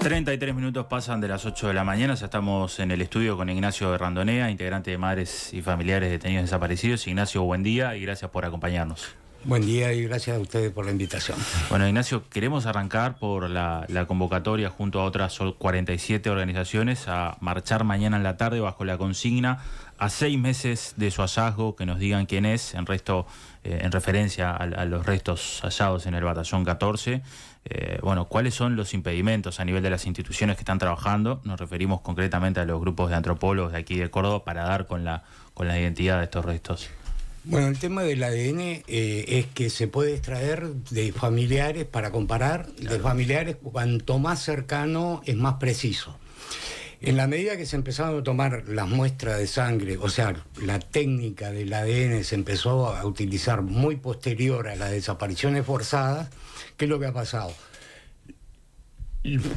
33 minutos pasan de las 8 de la mañana, ya estamos en el estudio con Ignacio Randonea, integrante de Madres y Familiares de Detenidos Desaparecidos. Ignacio, buen día y gracias por acompañarnos. Buen día y gracias a ustedes por la invitación. Bueno, Ignacio, queremos arrancar por la convocatoria junto a otras 47 organizaciones a marchar mañana en la tarde bajo la consigna a 6 meses de su hallazgo, que nos digan quién es, en referencia a los restos hallados en el batallón 14. Bueno, ¿cuáles son los impedimentos a nivel de las instituciones que están trabajando? Nos referimos concretamente a los grupos de antropólogos de aquí de Córdoba para dar con la identidad de estos restos. Bueno, el tema del ADN es que se puede extraer de familiares, para comparar, de familiares, cuanto más cercano es más preciso. En la medida que se empezaron a tomar las muestras de sangre, o sea, la técnica del ADN se empezó a utilizar muy posterior a las desapariciones forzadas, ¿qué es lo que ha pasado?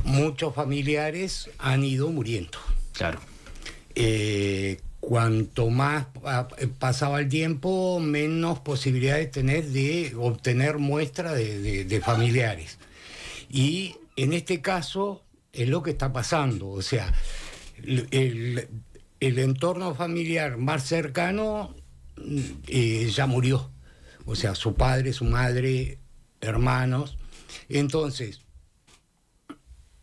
Muchos familiares han ido muriendo. Claro. Cuanto más pasaba el tiempo, menos posibilidades tenés de obtener muestras de familiares. Y en este caso es lo que está pasando, o sea, el entorno familiar más cercano ya murió, o sea, su padre, su madre, hermanos. Entonces,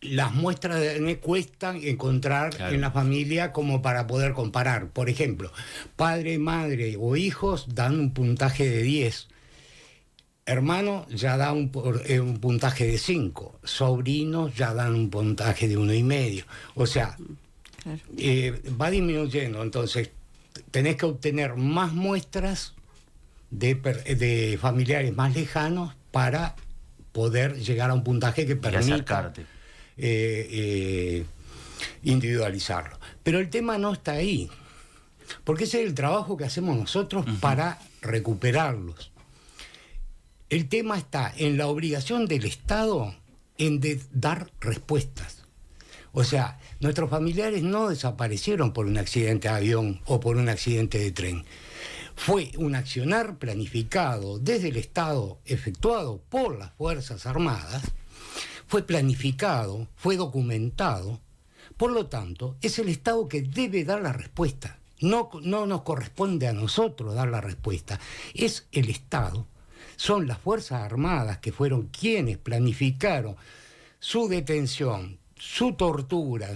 las muestras de ADN cuestan encontrar, claro, en la familia como para poder comparar. Por ejemplo, padre, madre o hijos dan un puntaje de 10. Hermanos ya da un puntaje de 5. Sobrinos ya dan un puntaje de 1,5. O sea, claro, va disminuyendo. Entonces, tenés que obtener más muestras de familiares más lejanos para poder llegar a un puntaje que permita individualizarlo. Pero el tema no está ahí, porque ese es el trabajo que hacemos nosotros para recuperarlos. El tema está en la obligación del Estado en dar respuestas. O sea, nuestros familiares no desaparecieron por un accidente de avión o por un accidente de tren. Fue un accionar planificado desde el Estado, efectuado por las Fuerzas Armadas. Fue planificado, fue documentado. Por lo tanto, es el Estado que debe dar la respuesta. No nos corresponde a nosotros dar la respuesta. Es el Estado. Son las Fuerzas Armadas que fueron quienes planificaron su detención, su tortura,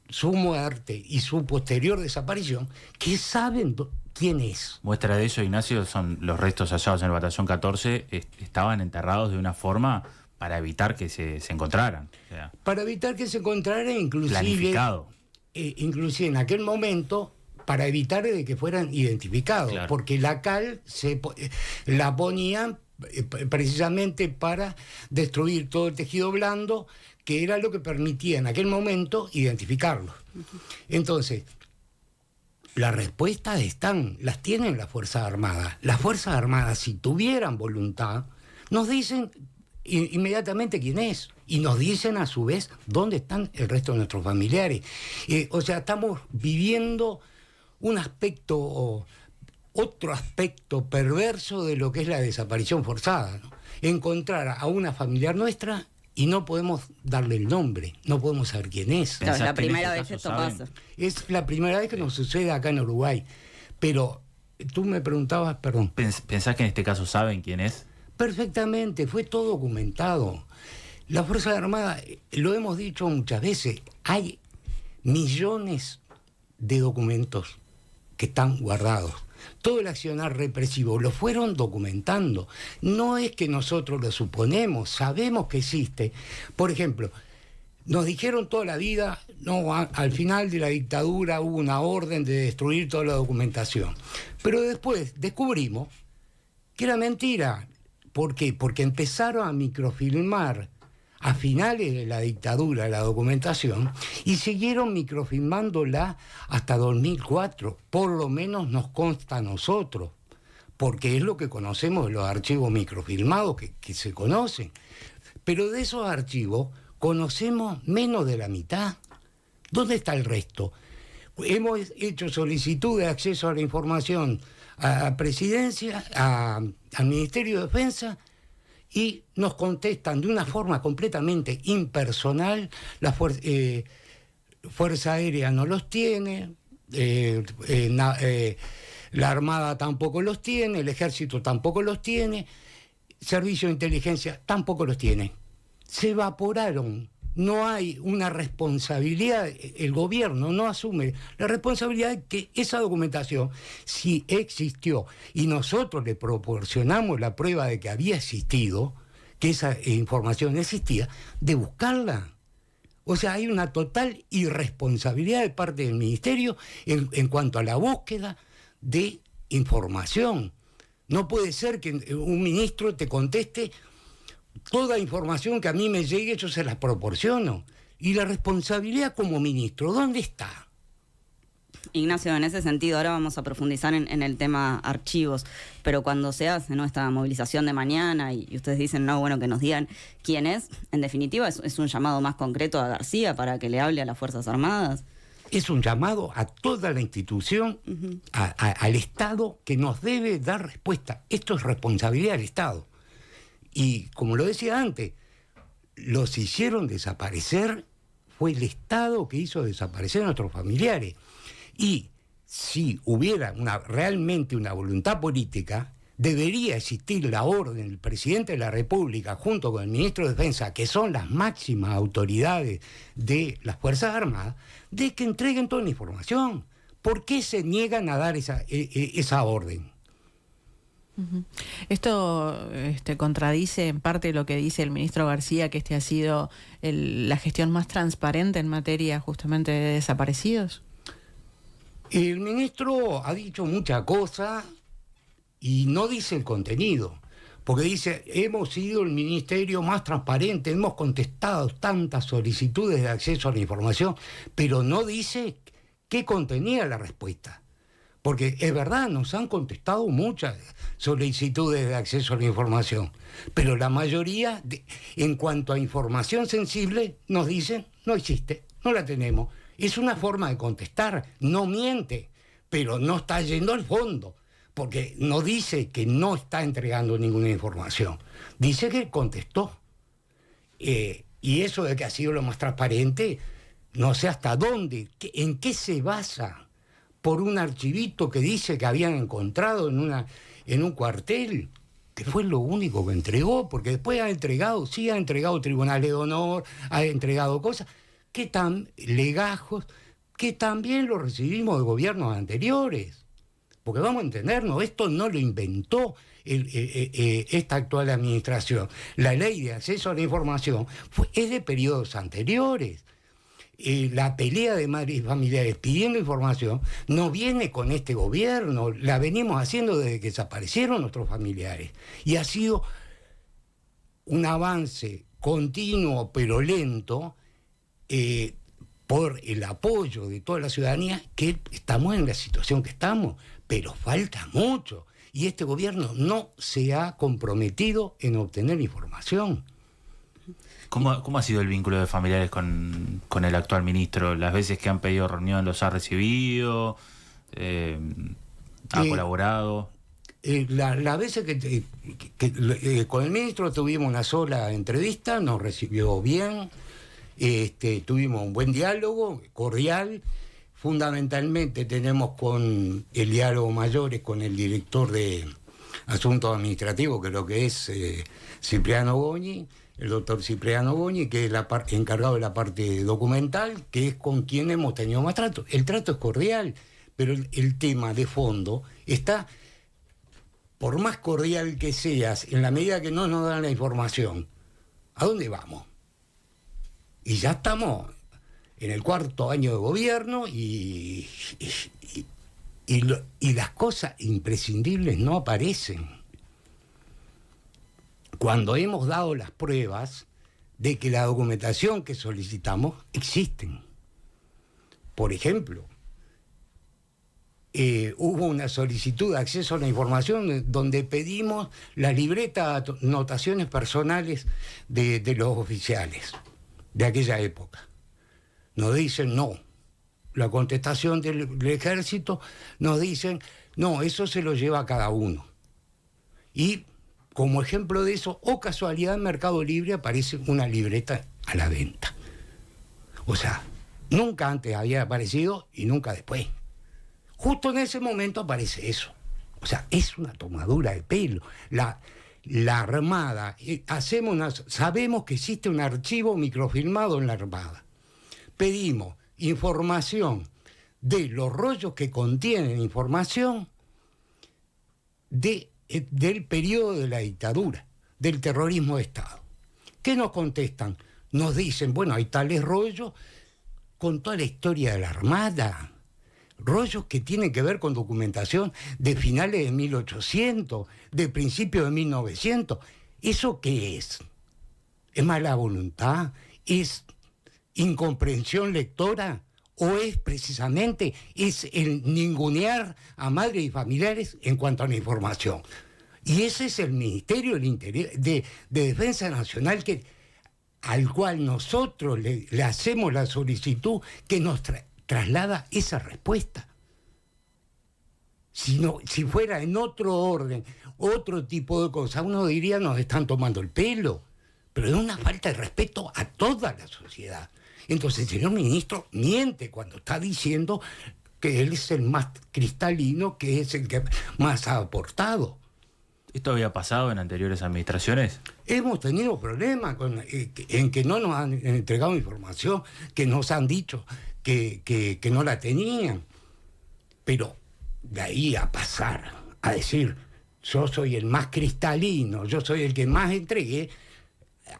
su muerte y su posterior desaparición, que saben quién es. Muestra de eso, Ignacio, son los restos hallados en el batallón 14, estaban enterrados de una forma para evitar que se encontraran. O sea, para evitar que se encontraran, inclusive... Planificado. Inclusive en aquel momento, para evitar de que fueran identificados, claro, porque la cal la ponían precisamente para destruir todo el tejido blando, que era lo que permitía en aquel momento identificarlos. Entonces, las respuestas las tienen las Fuerzas Armadas. Las Fuerzas Armadas, si tuvieran voluntad, nos dicen inmediatamente quién es, y nos dicen a su vez dónde están el resto de nuestros familiares. O sea, estamos viviendo un aspecto, otro aspecto perverso de lo que es la desaparición forzada, ¿no? Encontrar a una familiar nuestra y no podemos darle el nombre, no podemos saber quién es. No, es la primera vez que esto pasa. Es la primera vez que nos sucede acá en Uruguay. Pero tú me preguntabas, perdón. ¿Pensás que en este caso saben quién es? Perfectamente, fue todo documentado. La Fuerza Armada, lo hemos dicho muchas veces, hay millones de documentos que están guardados. Todo el accionar represivo lo fueron documentando. No es que nosotros lo suponemos, sabemos que existe. Por ejemplo, nos dijeron toda la vida, no, al final de la dictadura hubo una orden de destruir toda la documentación. Pero después descubrimos que era mentira. ¿Por qué? Porque empezaron a microfilmar a finales de la dictadura la documentación y siguieron microfilmándola hasta 2004. Por lo menos nos consta a nosotros, porque es lo que conocemos de los archivos microfilmados que se conocen. Pero de esos archivos conocemos menos de la mitad. ¿Dónde está el resto? Hemos hecho solicitud de acceso a la información a Presidencia, al Ministerio de Defensa, y nos contestan de una forma completamente impersonal. La Fuerza Aérea no los tiene, la Armada tampoco los tiene, el Ejército tampoco los tiene, Servicio de Inteligencia tampoco los tiene. Se evaporaron. No hay una responsabilidad, el gobierno no asume la responsabilidad de que esa documentación, si existió, y nosotros le proporcionamos la prueba de que había existido, que esa información existía, de buscarla. O sea, hay una total irresponsabilidad de parte del Ministerio en cuanto a la búsqueda de información. No puede ser que un ministro te conteste: toda información que a mí me llegue yo se la proporciono. Y la responsabilidad como ministro, ¿dónde está? Ignacio, en ese sentido, ahora vamos a profundizar en el tema archivos, pero cuando se hace, ¿no?, esta movilización de mañana y ustedes dicen, no, bueno, que nos digan quién es, en definitiva es un llamado más concreto a García para que le hable a las Fuerzas Armadas. Es un llamado a toda la institución, al Estado, que nos debe dar respuesta. Esto es responsabilidad del Estado. Y como lo decía antes, los hicieron desaparecer, fue el Estado que hizo desaparecer a nuestros familiares. Y si hubiera realmente una voluntad política, debería existir la orden del presidente de la República junto con el ministro de Defensa, que son las máximas autoridades de las Fuerzas Armadas, de que entreguen toda la información. ¿Por qué se niegan a dar esa orden? Esto contradice en parte lo que dice el ministro García, que ha sido la gestión más transparente en materia justamente de desaparecidos. El ministro ha dicho muchas cosas y no dice el contenido, porque dice: hemos sido el ministerio más transparente, hemos contestado tantas solicitudes de acceso a la información, pero no dice qué contenía la respuesta. Porque es verdad, nos han contestado muchas solicitudes de acceso a la información, pero la mayoría, en cuanto a información sensible, nos dicen: no existe, no la tenemos. Es una forma de contestar, no miente, pero no está yendo al fondo, porque no dice que no está entregando ninguna información, dice que contestó. Y eso de que ha sido lo más transparente, no sé hasta dónde, en qué se basa, por un archivito que dice que habían encontrado en un cuartel, que fue lo único que entregó, porque después ha entregado tribunales de honor, ha entregado cosas legajos, que también lo recibimos de gobiernos anteriores. Porque vamos a entendernos, esto no lo inventó esta actual administración. La ley de acceso a la información es de periodos anteriores. La pelea de madres y familiares pidiendo información no viene con este gobierno, la venimos haciendo desde que desaparecieron nuestros familiares. Y ha sido un avance continuo pero lento, por el apoyo de toda la ciudadanía, que estamos en la situación que estamos, pero falta mucho. Y este gobierno no se ha comprometido en obtener información. ¿Cómo ha sido el vínculo de familiares con el actual ministro? ¿Las veces que han pedido reunión los ha recibido? ¿Ha colaborado? Las veces que con el ministro tuvimos una sola entrevista, nos recibió bien, tuvimos un buen diálogo, cordial. Fundamentalmente tenemos con el diálogo mayor con el director de Asuntos Administrativos, que es lo que es Cipriano Goñi, el doctor Cipriano Goñi, que es encargado de la parte documental, que es con quien hemos tenido más trato. El trato es cordial, pero el tema de fondo está, por más cordial que seas, en la medida que no nos dan la información, ¿a dónde vamos? Y ya estamos en el 4º año de gobierno y las cosas imprescindibles no aparecen. Cuando hemos dado las pruebas de que la documentación que solicitamos existen. Por ejemplo, hubo una solicitud de acceso a la información donde pedimos la libreta de anotaciones personales de los oficiales de aquella época. Nos dicen no. La contestación del ejército nos dicen no, eso se lo lleva a cada uno. Y como ejemplo de eso, o casualidad, en Mercado Libre aparece una libreta a la venta. O sea, nunca antes había aparecido y nunca después. Justo en ese momento aparece eso. O sea, es una tomadura de pelo. La Armada, sabemos que existe un archivo microfilmado en la Armada. Pedimos información de los rollos que contienen información del periodo de la dictadura, del terrorismo de Estado. ¿Qué nos contestan? Nos dicen, bueno, hay tales rollos con toda la historia de la Armada, rollos que tienen que ver con documentación de finales de 1800, de principios de 1900. ¿Eso qué es? ¿Es mala voluntad? ¿Es incomprensión lectora? ¿O es precisamente el ningunear a madres y familiares en cuanto a la información? Y ese es el Ministerio del Interior, de Defensa Nacional, al cual nosotros le hacemos la solicitud que nos traslada esa respuesta. Si fuera en otro orden, otro tipo de cosas, uno diría nos están tomando el pelo, pero es una falta de respeto a toda la sociedad. Entonces el señor ministro miente cuando está diciendo que él es el más cristalino, que es el que más ha aportado. ¿Esto había pasado en anteriores administraciones? Hemos tenido problemas en que no nos han entregado información, que nos han dicho que no la tenían. Pero de ahí a pasar a decir, yo soy el más cristalino, yo soy el que más entregué,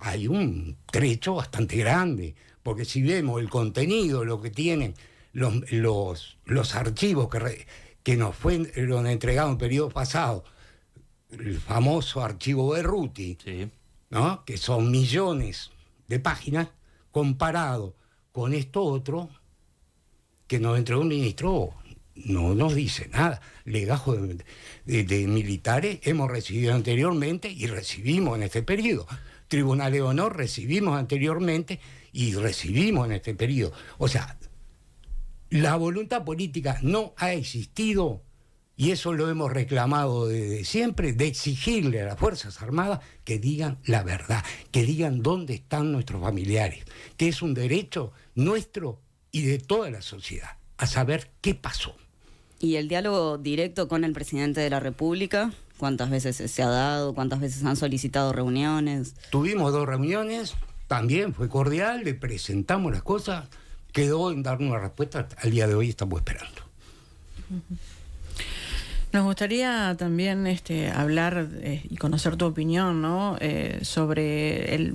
hay un trecho bastante grande. Porque si vemos el contenido, lo que tienen los archivos que nos fueron entregados en el periodo pasado, el famoso archivo Berruti, sí, ¿no? Que son millones de páginas, comparado con esto otro que nos entregó un ministro, no nos dice nada. Legajos de militares hemos recibido anteriormente y recibimos en este periodo. Tribunal de Honor recibimos anteriormente y recibimos en este periodo. O sea, la voluntad política no ha existido, y eso lo hemos reclamado desde siempre, de exigirle a las Fuerzas Armadas que digan la verdad, que digan dónde están nuestros familiares, que es un derecho nuestro y de toda la sociedad, a saber qué pasó. ¿Y el diálogo directo con el presidente de la República? ¿Cuántas veces se ha dado? ¿Cuántas veces han solicitado reuniones? Tuvimos 2 reuniones, también fue cordial, le presentamos las cosas, quedó en darnos una respuesta, al día de hoy estamos esperando. Nos gustaría también hablar y conocer tu opinión, ¿no? Sobre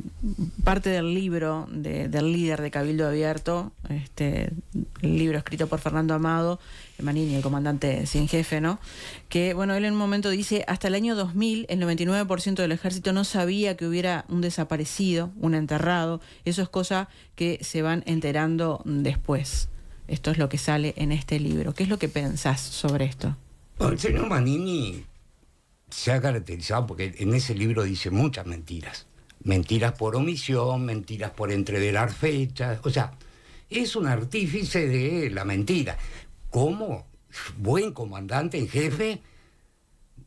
parte del libro del líder de Cabildo Abierto, el libro escrito por Fernando Amado Manini, el comandante en jefe, ¿no? Que, bueno, él en un momento dice, hasta el año 2000, el 99% del ejército no sabía que hubiera un desaparecido, un enterrado. Eso es cosa que se van enterando después. Esto es lo que sale en este libro. ¿Qué es lo que pensás sobre esto? Bueno, el señor Manini se ha caracterizado porque en ese libro dice muchas mentiras. Mentiras por omisión, mentiras por entreverar fechas. O sea, es un artífice de la mentira. Como buen comandante en jefe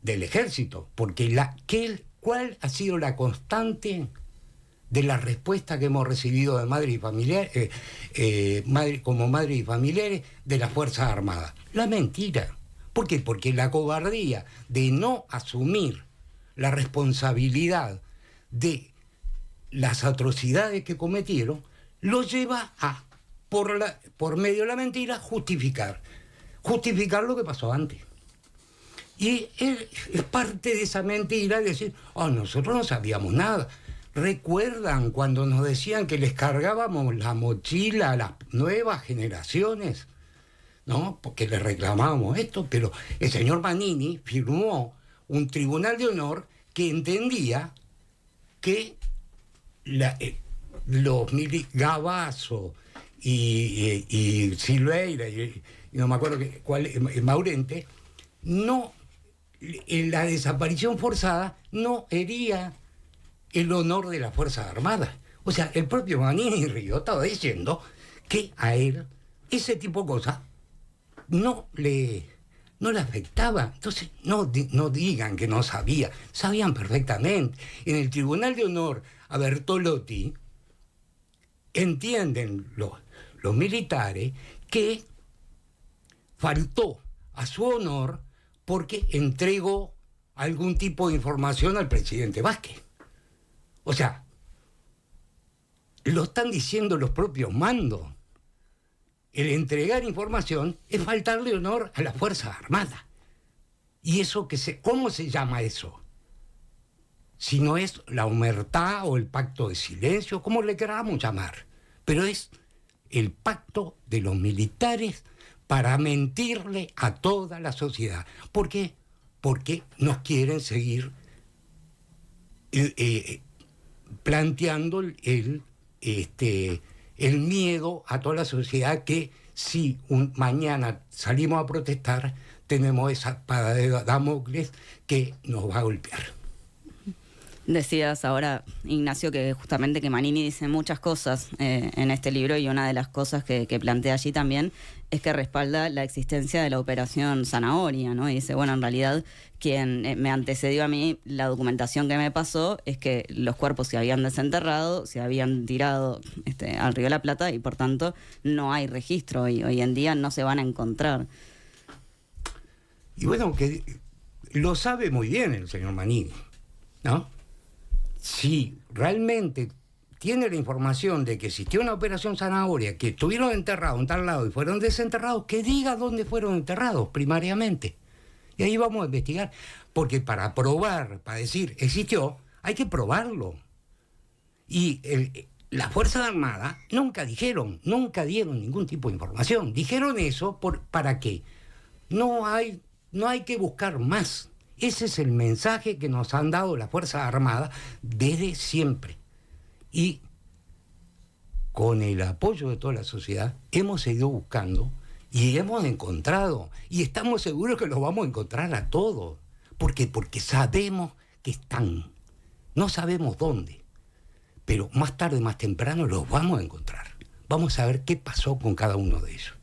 del ejército. Porque ¿cuál ha sido la constante de la respuesta que hemos recibido de madres y familiares, como madres y familiares de las Fuerzas Armadas? La mentira. ¿Por qué? Porque la cobardía de no asumir la responsabilidad de las atrocidades que cometieron lo lleva a, por medio de la mentira, justificar lo que pasó antes. Y es parte de esa mentira decir, nosotros no sabíamos nada. ¿Recuerdan cuando nos decían que les cargábamos la mochila a las nuevas generaciones? ¿No? Porque le reclamábamos esto, pero el señor Manini firmó un tribunal de honor que entendía que los Gabazo y Silveira y no me acuerdo cuál, Maurente, la desaparición forzada no hería el honor de las Fuerzas Armadas. O sea, el propio Manini Río estaba diciendo que a él ese tipo de cosas no le no le afectaba. Entonces, no digan que no sabían perfectamente. En el Tribunal de Honor a Bertolotti entienden los militares que faltó a su honor porque entregó algún tipo de información al presidente Vázquez. O sea, lo están diciendo los propios mandos. El entregar información es faltarle honor a las Fuerzas Armadas. ¿Y eso cómo se llama eso? Si no es la omertá o el pacto de silencio, como le queramos llamar. Pero es el pacto de los militares para mentirle a toda la sociedad. ¿Por qué? Porque nos quieren seguir planteando el miedo a toda la sociedad que si mañana salimos a protestar, tenemos esa espada de Damocles que nos va a golpear. Decías ahora, Ignacio, que justamente que Manini dice muchas cosas en este libro, y una de las cosas que plantea allí también es que respalda la existencia de la operación Zanahoria, ¿no? Y dice, bueno, en realidad quien me antecedió a mí, la documentación que me pasó es que los cuerpos se habían desenterrado, se habían tirado al Río de la Plata y por tanto no hay registro y hoy en día no se van a encontrar. Y bueno, que lo sabe muy bien el señor Manini, ¿no? Si realmente tiene la información de que existió una operación Zanahoria, que estuvieron enterrados en tal lado y fueron desenterrados, que diga dónde fueron enterrados primariamente. Y ahí vamos a investigar. Porque para probar, para decir existió, hay que probarlo. Y las Fuerzas Armadas nunca dieron ningún tipo de información. Dijeron eso ¿para qué? No hay que buscar más. Ese es el mensaje que nos han dado las Fuerzas Armadas desde siempre. Y con el apoyo de toda la sociedad hemos seguido buscando y hemos encontrado. Y estamos seguros que los vamos a encontrar a todos. ¿Por qué? Porque sabemos que están. No sabemos dónde. Pero más tarde, más temprano, los vamos a encontrar. Vamos a ver qué pasó con cada uno de ellos.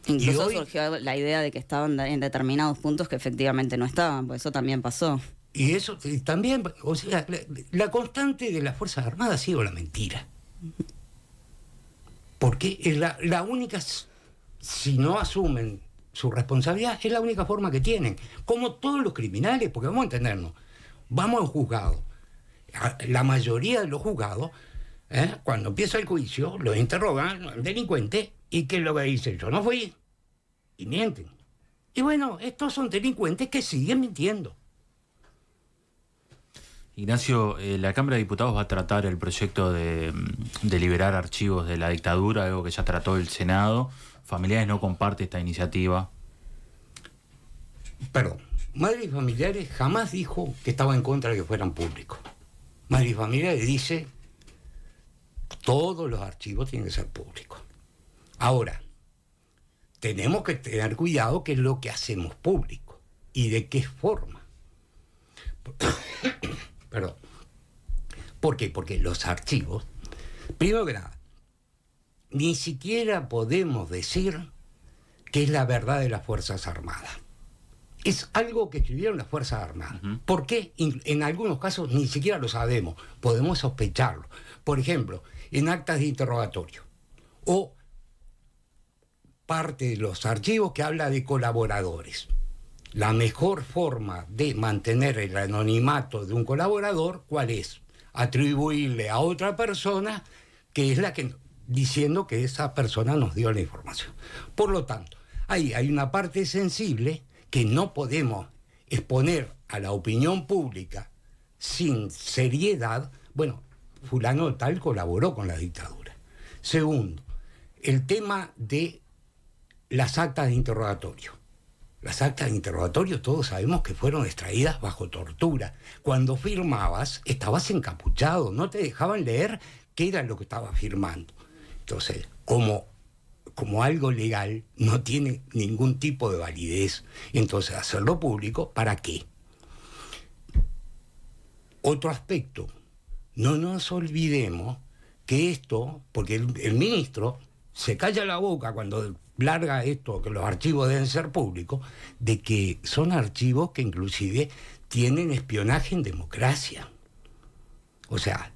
Incluso surgió la idea de que estaban en determinados puntos que efectivamente no estaban, pues eso también pasó. Y eso también, o sea, la constante de las Fuerzas Armadas ha sido la mentira. Porque es la única, si no asumen su responsabilidad, es la única forma que tienen. Como todos los criminales, porque vamos a entendernos, vamos al juzgado. La mayoría de los juzgados, cuando empieza el juicio, los interrogan al delincuente. ¿Y qué es lo que dicen? Yo no fui. Y mienten. Y bueno, estos son delincuentes que siguen mintiendo. Ignacio, la Cámara de Diputados va a tratar el proyecto de liberar archivos de la dictadura, algo que ya trató el Senado. Familiares no comparte esta iniciativa. Perdón, Madres y Familiares jamás dijo que estaba en contra de que fueran públicos. Madres y Familiares dice todos los archivos tienen que ser públicos. Ahora, tenemos que tener cuidado qué es lo que hacemos público y de qué forma. Perdón. ¿Por qué? Porque los archivos, primero que nada, ni siquiera podemos decir que es la verdad de las Fuerzas Armadas. Es algo que escribieron las Fuerzas Armadas. ¿Por qué? En algunos casos ni siquiera lo sabemos. Podemos sospecharlo. Por ejemplo, en actas de interrogatorio o parte de los archivos que habla de colaboradores. La mejor forma de mantener el anonimato de un colaborador, ¿cuál es? Atribuirle a otra persona que es la que diciendo que esa persona nos dio la información. Por lo tanto, ahí hay una parte sensible que no podemos exponer a la opinión pública sin seriedad. Bueno, fulano tal colaboró con la dictadura. Segundo, el tema de las actas de interrogatorio. Las actas de interrogatorio todos sabemos que fueron extraídas bajo tortura. Cuando firmabas, estabas encapuchado, no te dejaban leer qué era lo que estabas firmando. Entonces, como algo legal, no tiene ningún tipo de validez. Entonces, hacerlo público, ¿para qué? Otro aspecto, no nos olvidemos que esto, porque el ministro se calla la boca cuando larga esto, que los archivos deben ser públicos, de que son archivos que inclusive tienen espionaje en democracia. O sea,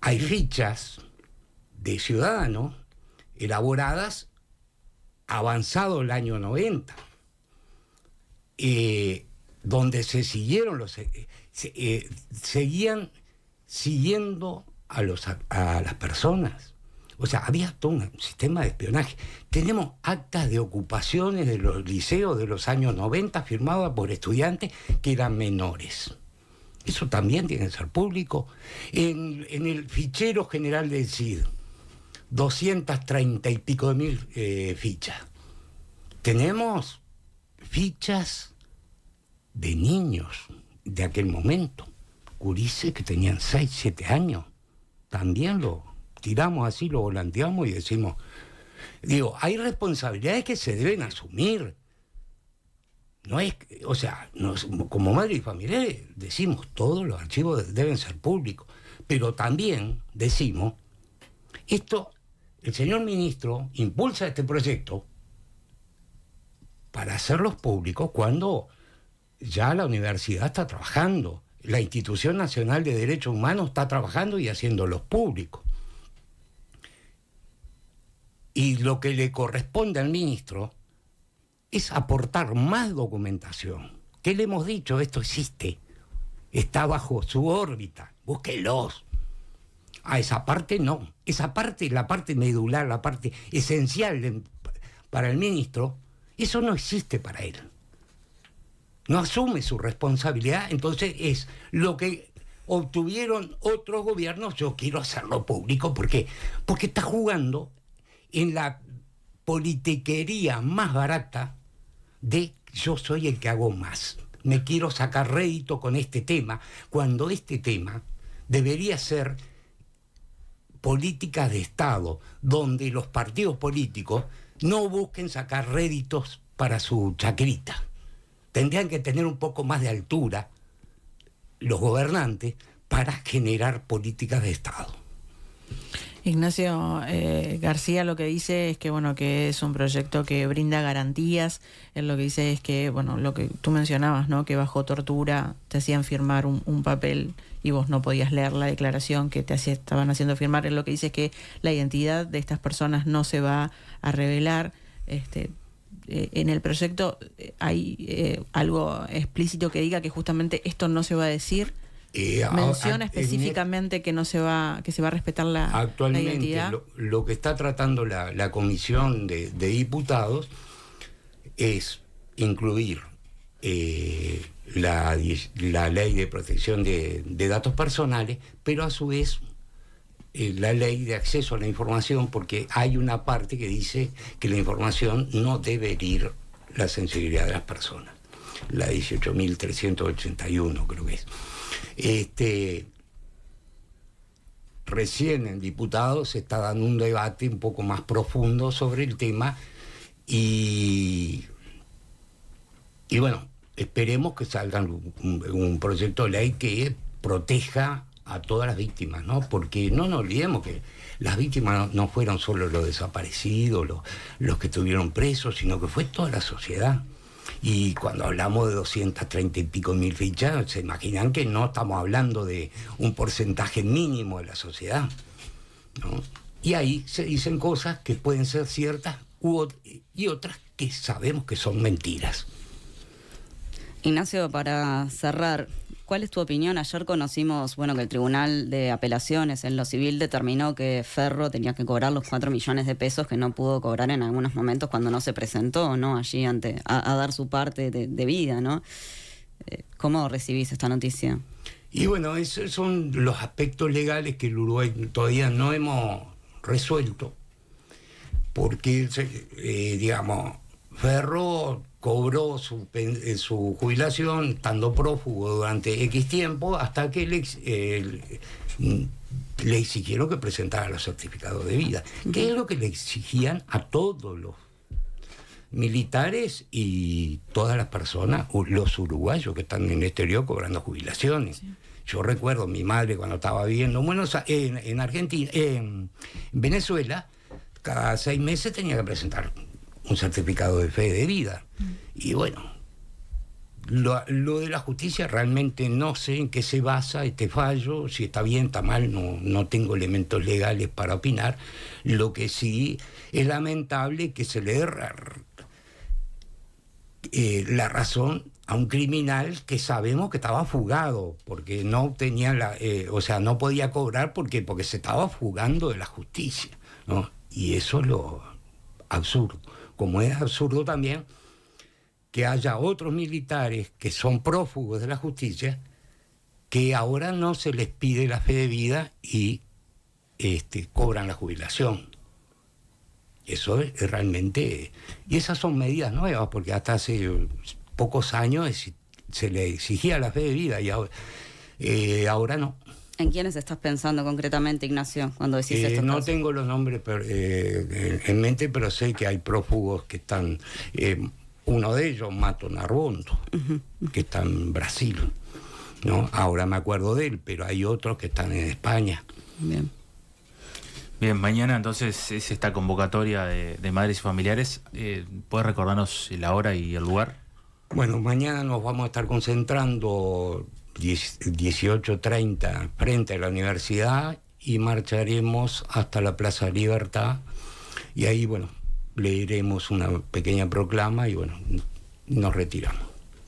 hay fichas de ciudadanos elaboradas avanzado el año 90, donde se siguieron seguían siguiendo a las personas. O sea, había todo un sistema de espionaje. Tenemos actas de ocupaciones de los liceos de los años 90 firmadas por estudiantes que eran menores. Eso también tiene que ser público. En el fichero general del CID, 230 y pico de mil fichas. Tenemos fichas de niños de aquel momento, gurises que tenían 6, 7 años. También lo tiramos así, lo volanteamos y decimos, digo, hay responsabilidades que se deben asumir. No es, o sea, como madre y familiares decimos, todos los archivos deben ser públicos, pero también decimos, el señor ministro impulsa este proyecto para hacerlos públicos cuando ya la universidad está trabajando, la Institución Nacional de Derechos Humanos está trabajando y haciéndolos públicos. Y lo que le corresponde al ministro es aportar más documentación. ¿Qué le hemos dicho? Esto existe, está bajo su órbita, búsquelos. A esa parte no. Esa parte, la parte medular, la parte esencial para el ministro, eso no existe para él. No asume su responsabilidad, entonces es lo que obtuvieron otros gobiernos, yo quiero hacerlo público. ¿Por qué? Porque está jugando en la politiquería más barata de yo soy el que hago más. Me quiero sacar rédito con este tema, cuando este tema debería ser política de Estado, donde los partidos políticos no busquen sacar réditos para su chacrita. Tendrían que tener un poco más de altura los gobernantes para generar políticas de Estado. Ignacio García lo que dice es que bueno, que es un proyecto que brinda garantías. Él lo que dice es que bueno, lo que tú mencionabas, ¿no? Que bajo tortura te hacían firmar un papel y vos no podías leer la declaración que estaban haciendo firmar. Él lo que dice es que la identidad de estas personas no se va a revelar. En el proyecto hay algo explícito que diga que justamente esto no se va a decir. Menciona específicamente que se va a respetar la identidad. Lo que está tratando la Comisión de Diputados es incluir la ley de protección de datos personales, pero a su vez la ley de acceso a la información, porque hay una parte que dice que la información no debe herir la sensibilidad de las personas. La 18.381 creo que es. Recién en diputados se está dando un debate un poco más profundo sobre el tema y bueno, esperemos que salga un proyecto de ley que proteja a todas las víctimas, ¿no? Porque no nos olvidemos que las víctimas no fueron solo los desaparecidos, los que estuvieron presos, sino que fue toda la sociedad. Y cuando hablamos de 230 y pico mil fichas, se imaginan que no estamos hablando de un porcentaje mínimo de la sociedad, ¿no? Y ahí se dicen cosas que pueden ser ciertas y otras que sabemos que son mentiras. Ignacio, para cerrar, ¿cuál es tu opinión? Ayer conocimos, bueno, que el Tribunal de Apelaciones en lo civil determinó que Ferro tenía que cobrar los 4 millones de pesos que no pudo cobrar en algunos momentos cuando no se presentó, ¿no? Allí a dar su parte de vida, ¿no? ¿Cómo recibís esta noticia? Y bueno, esos son los aspectos legales que el Uruguay todavía no hemos resuelto, porque, digamos, Ferro cobró su jubilación estando prófugo durante X tiempo, hasta que le exigieron que presentara los certificados de vida, que es lo que le exigían a todos los militares y todas las personas, los uruguayos que están en el exterior cobrando jubilaciones. Sí. Yo recuerdo mi madre cuando estaba viviendo en Argentina, en Venezuela, cada 6 meses tenía que presentar un certificado de fe de vida. Y bueno, lo de la justicia realmente no sé en qué se basa este fallo, si está bien, está mal, no tengo elementos legales para opinar. Lo que sí es lamentable que se le dé la razón a un criminal que sabemos que estaba fugado, porque no tenía no podía cobrar porque se estaba fugando de la justicia, ¿no? Y eso es lo absurdo. Como es absurdo también que haya otros militares que son prófugos de la justicia, que ahora no se les pide la fe de vida y cobran la jubilación. Eso es realmente... Y esas son medidas nuevas, porque hasta hace pocos años se le exigía la fe de vida y ahora no. ¿En quiénes estás pensando concretamente, Ignacio, cuando decís esto? No tengo los nombres en mente, pero sé que hay prófugos que están... uno de ellos, Mato Narbondo, que está en Brasil, ¿no? Ahora me acuerdo de él, pero hay otros que están en España. Bien, mañana entonces es esta convocatoria de madres y familiares. ¿Puedes recordarnos la hora y el lugar? Bueno, mañana nos vamos a estar concentrando 18:30 frente a la universidad y marcharemos hasta la Plaza Libertad y ahí, bueno, leeremos una pequeña proclama y, bueno, nos retiramos.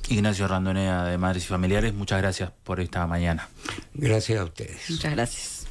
Ignacio Randonea de Madres y Familiares, muchas gracias por esta mañana. Gracias a ustedes. Muchas gracias.